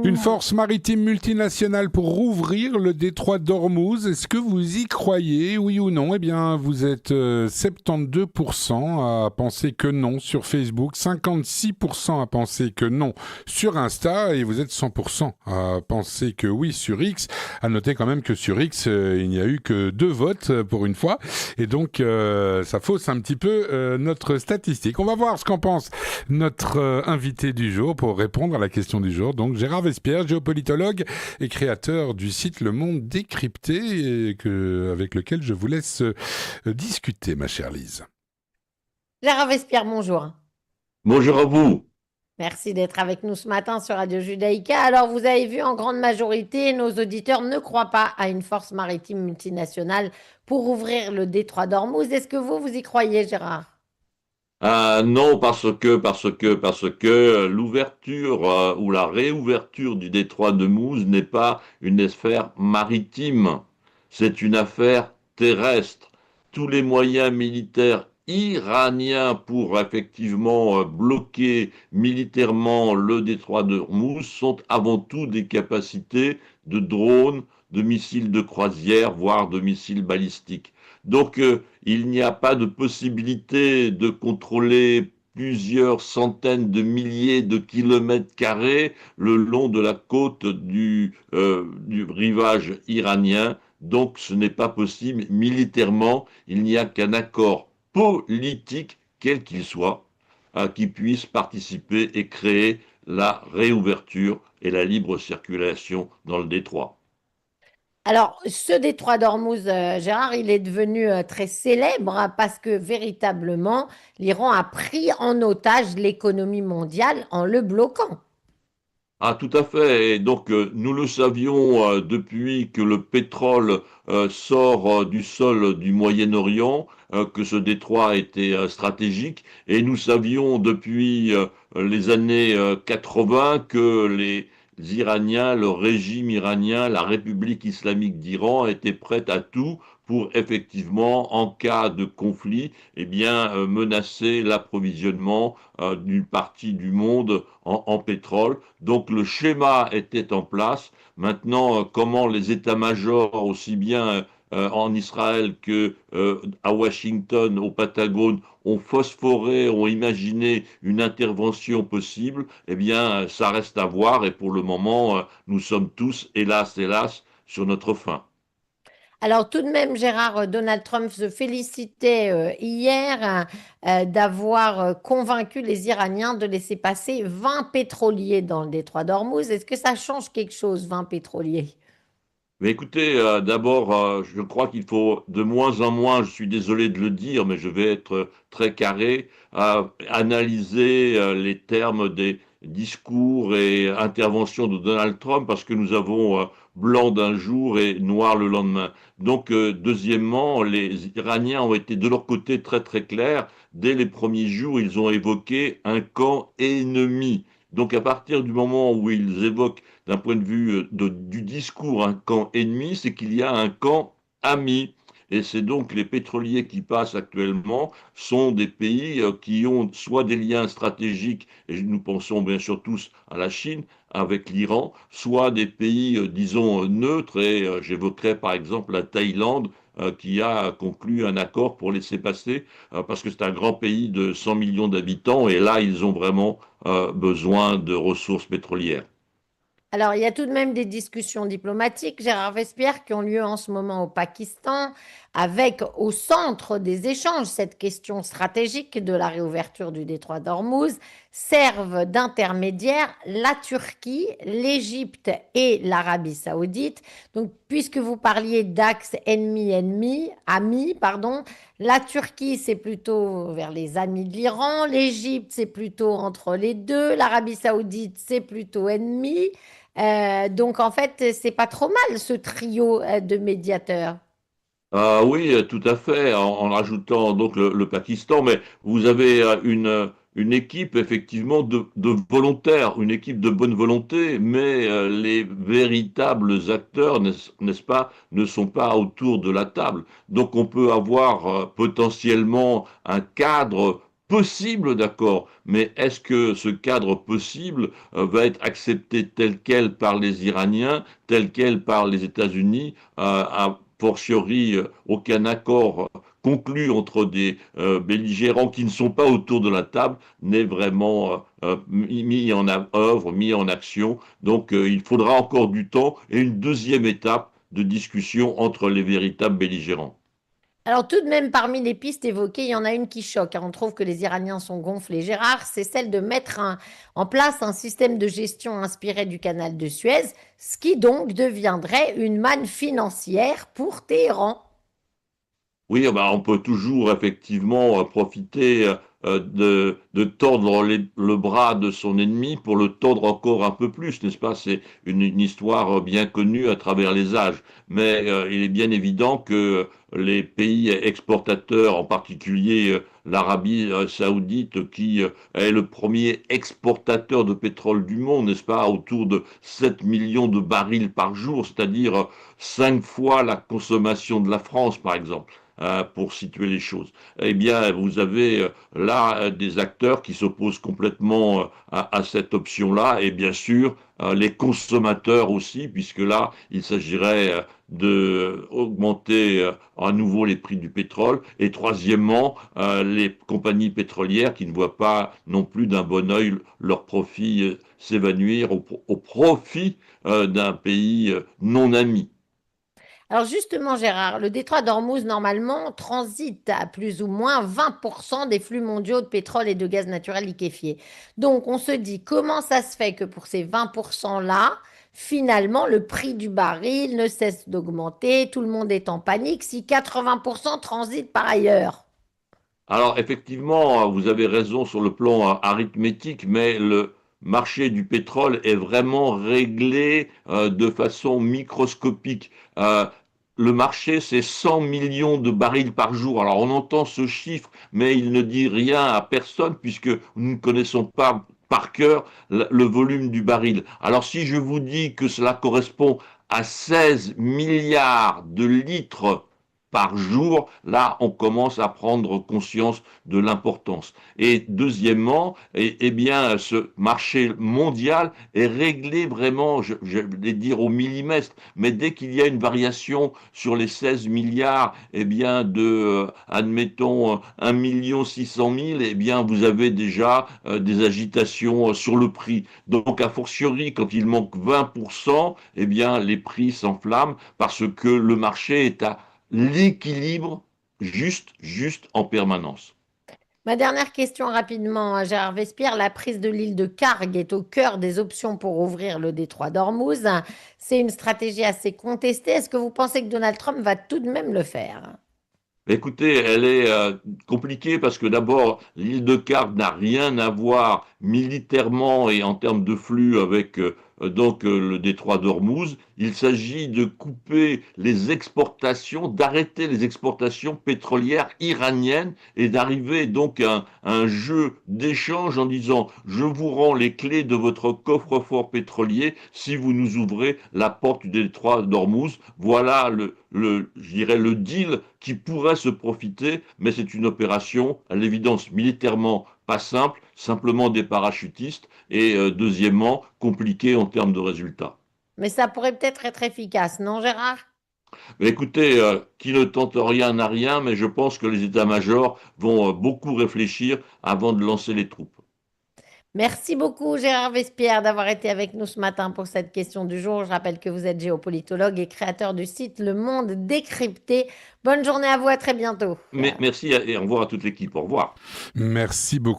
Une force maritime multinationale pour rouvrir le détroit d'Ormuz. Est-ce que vous y croyez, oui ou non? Eh bien, vous êtes 72% à penser que non sur Facebook, 56% à penser que non sur Insta, et vous êtes 100% à penser que oui sur X. À noter quand même que sur X, il n'y a eu que 2 votes pour une fois, et donc ça fausse un petit peu notre statistique. On va voir ce qu'en pense notre invité du jour pour répondre à la question du jour. Donc Gérard Vespierre, géopolitologue et créateur du site Le Monde Décrypté, avec lequel je vous laisse discuter, ma chère Lise. Gérard Vespierre, bonjour. Bonjour à vous. Merci d'être avec nous ce matin sur Radio Judaïka. Alors, vous avez vu, en grande majorité, nos auditeurs ne croient pas à une force maritime multinationale pour ouvrir le détroit d'Ormuz. Est-ce que vous y croyez, Gérard? Ah non, parce que l'ouverture ou la réouverture du détroit de Mousse n'est pas une affaire maritime, c'est une affaire terrestre. Tous les moyens militaires iraniens pour effectivement bloquer militairement le détroit de Mousse sont avant tout des capacités de drones, de missiles de croisière, voire de missiles balistiques. Donc, il n'y a pas de possibilité de contrôler plusieurs centaines de milliers de kilomètres carrés le long de la côte du rivage iranien. Donc, ce n'est pas possible militairement. Il n'y a qu'un accord politique, quel qu'il soit, qui puisse participer et créer la réouverture et la libre circulation dans le détroit. Alors, ce détroit d'Ormuz, Gérard, il est devenu très célèbre parce que véritablement, l'Iran a pris en otage l'économie mondiale en le bloquant. Ah, tout à fait. Et donc, nous le savions depuis que le pétrole sort du sol du Moyen-Orient, que ce détroit était stratégique. Et nous savions depuis les années 80 que les Iraniens, le régime iranien, la République islamique d'Iran étaient prêts à tout pour effectivement, en cas de conflit, eh bien, menacer l'approvisionnement d'une partie du monde en pétrole. Donc le schéma était en place. Maintenant, comment les états-majors, aussi bien en Israël que à Washington, au Patagone, ont phosphoré, ont imaginé une intervention possible, eh bien, ça reste à voir. Et pour le moment, nous sommes tous, hélas, hélas, sur notre faim. Alors tout de même, Gérard, Donald Trump se félicitait hier d'avoir convaincu les Iraniens de laisser passer 20 pétroliers dans le détroit d'Ormuz. Est-ce que ça change quelque chose, 20 pétroliers? Mais écoutez, d'abord, je crois qu'il faut de moins en moins, je suis désolé de le dire, mais je vais être très carré, analyser les termes des discours et interventions de Donald Trump parce que nous avons blanc d'un jour et noir le lendemain. Donc, deuxièmement, les Iraniens ont été de leur côté très très clairs. Dès les premiers jours, ils ont évoqué un camp ennemi. Donc, à partir du moment où ils évoquent d'un point de vue du discours, un camp ennemi, c'est qu'il y a un camp ami. Et c'est donc les pétroliers qui passent actuellement sont des pays qui ont soit des liens stratégiques, et nous pensons bien sûr tous à la Chine, avec l'Iran, soit des pays, disons, neutres, et j'évoquerai par exemple la Thaïlande, qui a conclu un accord pour laisser passer, parce que c'est un grand pays de 100 millions d'habitants, et là, ils ont vraiment besoin de ressources pétrolières. Alors, il y a tout de même des discussions diplomatiques, Gérard Vespierre, qui ont lieu en ce moment au Pakistan, avec au centre des échanges cette question stratégique de la réouverture du détroit d'Ormuz, servent d'intermédiaires la Turquie, l'Égypte et l'Arabie saoudite. Donc, puisque vous parliez d'axe ennemi-ennemi, ami, pardon, la Turquie, c'est plutôt vers les amis de l'Iran, l'Égypte, c'est plutôt entre les deux, l'Arabie saoudite, c'est plutôt ennemi. Donc en fait, c'est pas trop mal ce trio de médiateurs. Ah oui, tout à fait, en rajoutant donc le Pakistan, mais vous avez une équipe effectivement de volontaires, une équipe de bonne volonté, mais les véritables acteurs, n'est-ce pas, ne sont pas autour de la table. Donc on peut avoir potentiellement un cadre possible, d'accord, mais est-ce que ce cadre possible va être accepté tel quel par les Iraniens, tel quel par les États-Unis, a fortiori aucun accord conclu entre des belligérants qui ne sont pas autour de la table n'est vraiment mis en œuvre, mis en action. Donc il faudra encore du temps et une deuxième étape de discussion entre les véritables belligérants. Alors tout de même, parmi les pistes évoquées, il y en a une qui choque, hein. On trouve que les Iraniens sont gonflés. Gérard, c'est celle de mettre en place un système de gestion inspiré du canal de Suez, ce qui donc deviendrait une manne financière pour Téhéran. Oui, bah, on peut toujours effectivement profiter de tordre le bras de son ennemi pour le tordre encore un peu plus, n'est-ce pas? C'est une histoire bien connue à travers les âges. Mais il est bien évident que les pays exportateurs, en particulier l'Arabie saoudite, qui est le premier exportateur de pétrole du monde, n'est-ce pas? Autour de 7 millions de barils par jour, c'est-à-dire 5 fois la consommation de la France, par exemple, pour situer les choses. Eh bien, vous avez là des acteurs qui s'opposent complètement à cette option-là, et bien sûr, les consommateurs aussi, puisque là, il s'agirait de augmenter à nouveau les prix du pétrole, et troisièmement, les compagnies pétrolières qui ne voient pas non plus d'un bon œil leurs profits s'évanouir au profit d'un pays non ami. Alors justement, Gérard, le détroit d'Ormuz, normalement, transite à plus ou moins 20% des flux mondiaux de pétrole et de gaz naturel liquéfié. Donc on se dit, comment ça se fait que pour ces 20%-là, finalement, le prix du baril ne cesse d'augmenter, tout le monde est en panique, si 80% transitent par ailleurs? Alors effectivement, vous avez raison sur le plan arithmétique, mais le marché du pétrole est vraiment réglé de façon microscopique. Le marché, c'est 100 millions de barils par jour. Alors on entend ce chiffre, mais il ne dit rien à personne puisque nous ne connaissons pas par cœur le volume du baril. Alors si je vous dis que cela correspond à 16 milliards de litres par jour, là, on commence à prendre conscience de l'importance. Et deuxièmement, bien, ce marché mondial est réglé vraiment, je vais dire au millimètre, mais dès qu'il y a une variation sur les 16 milliards, bien, admettons, 1 600 000, bien, vous avez déjà des agitations sur le prix. Donc, a fortiori, quand il manque 20%, bien, les prix s'enflamment parce que le marché est à l'équilibre juste en permanence. Ma dernière question rapidement, Gérard Vespierre. La prise de l'île de Karg est au cœur des options pour ouvrir le détroit d'Ormuz. C'est une stratégie assez contestée. Est-ce que vous pensez que Donald Trump va tout de même le faire? Écoutez, elle est compliquée parce que d'abord, l'île de Cargue n'a rien à voir militairement et en termes de flux avec le détroit d'Ormuz. Il s'agit de couper les exportations, d'arrêter les exportations pétrolières iraniennes et d'arriver donc à un jeu d'échange en disant je vous rends les clés de votre coffre-fort pétrolier si vous nous ouvrez la porte du détroit d'Ormuz. Voilà je dirais le deal qui pourrait se profiter, mais c'est une opération, à l'évidence, militairement pas simple, simplement des parachutistes, et deuxièmement, compliquée en termes de résultats. Mais ça pourrait peut-être être efficace, non, Gérard? Mais écoutez, qui ne tente rien n'a rien, mais je pense que les états-majors vont beaucoup réfléchir avant de lancer les troupes. Merci beaucoup, Gérard Vespierre, d'avoir été avec nous ce matin pour cette question du jour. Je rappelle que vous êtes géopolitologue et créateur du site Le Monde Décrypté. Bonne journée à vous, à très bientôt. Mais merci et au revoir à toute l'équipe. Au revoir. Merci beaucoup.